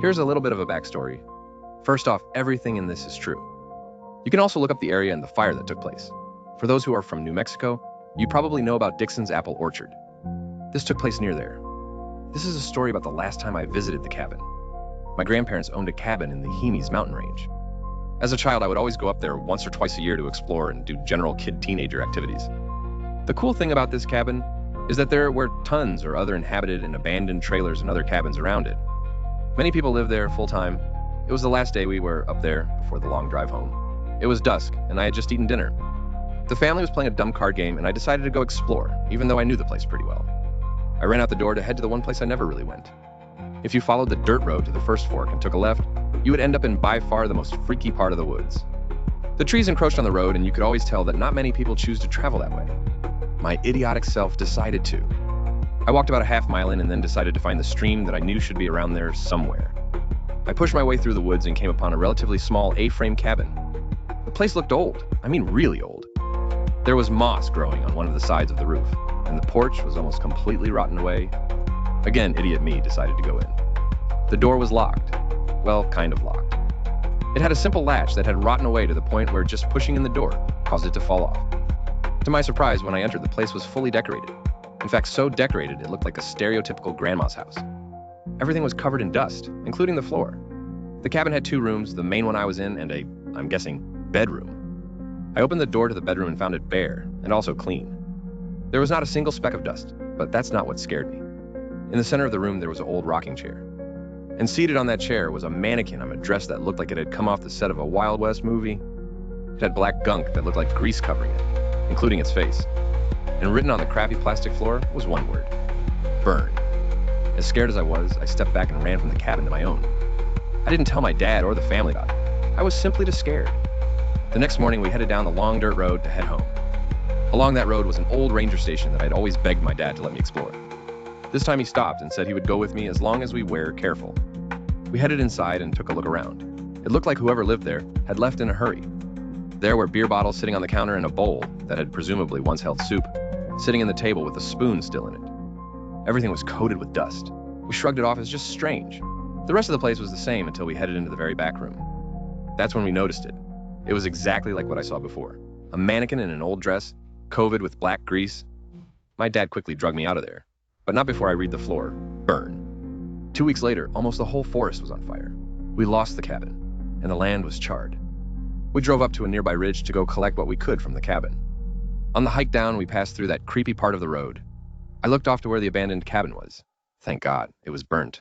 Here's a little bit of a backstory. First off, everything in this is true. You can also look up the area and the fire that took place. For those who are from New Mexico, you probably know about Dixon's Apple Orchard. This took place near there. This is a story about the last time I visited the cabin. My grandparents owned a cabin in the Hemies mountain range. As a child, I would always go up there once or twice a year to explore and do general kid-teenager activities. The cool thing about this cabin is that there were tons or other inhabited and abandoned trailers and other cabins around it. Many people live there full-time. It was the last day we were up there before the long drive home. It was dusk, and I had just eaten dinner. The family was playing a dumb card game, and I decided to go explore, even though I knew the place pretty well. I ran out the door to head to the one place I never really went. If you followed the dirt road to the first fork and took a left, you would end up in by far the most freaky part of the woods. The trees encroached on the road, and you could always tell that not many people choose to travel that way. My idiotic self decided to. I walked about a half mile in and then decided to find the stream that I knew should be around there somewhere. I pushed my way through the woods and came upon a relatively small A-frame cabin. The place looked old. I mean really old. There was moss growing on one of the sides of the roof, and the porch was almost completely rotten away. Again, idiot me decided to go in. The door was locked. Well, kind of locked. It had a simple latch that had rotten away to the point where just pushing in the door caused it to fall off. To my surprise, when I entered, the place was fully decorated. In fact, so decorated it looked like a stereotypical grandma's house. Everything was covered in dust, including the floor. The cabin had two rooms, the main one I was in and a, I'm guessing, bedroom. I opened the door to the bedroom and found it bare, and also clean. There was not a single speck of dust, but that's not what scared me. In the center of the room there was an old rocking chair. And seated on that chair was a mannequin on a dress that looked like it had come off the set of a Wild West movie. It had black gunk that looked like grease covering it, including its face. And written on the crappy plastic floor was one word: burn. As scared as I was, I stepped back and ran from the cabin to my own. I didn't tell my dad or the family about it. I was simply just scared. The next morning we headed down the long dirt road to head home. Along that road was an old ranger station that I'd always begged my dad to let me explore. This time he stopped and said he would go with me as long as we were careful. We headed inside and took a look around. It looked like whoever lived there had left in a hurry. There were beer bottles sitting on the counter and a bowl that had presumably once held soup, sitting in the table with a spoon still in it. Everything was coated with dust. We shrugged it off as just strange. The rest of the place was the same until we headed into the very back room. That's when we noticed it. It was exactly like what I saw before. A mannequin in an old dress, coated with black grease. My dad quickly drugged me out of there, but not before I read the floor: burn. 2 weeks later, almost the whole forest was on fire. We lost the cabin, and the land was charred. We drove up to a nearby ridge to go collect what we could from the cabin. On the hike down, we passed through that creepy part of the road. I looked off to where the abandoned cabin was. Thank God, it was burnt.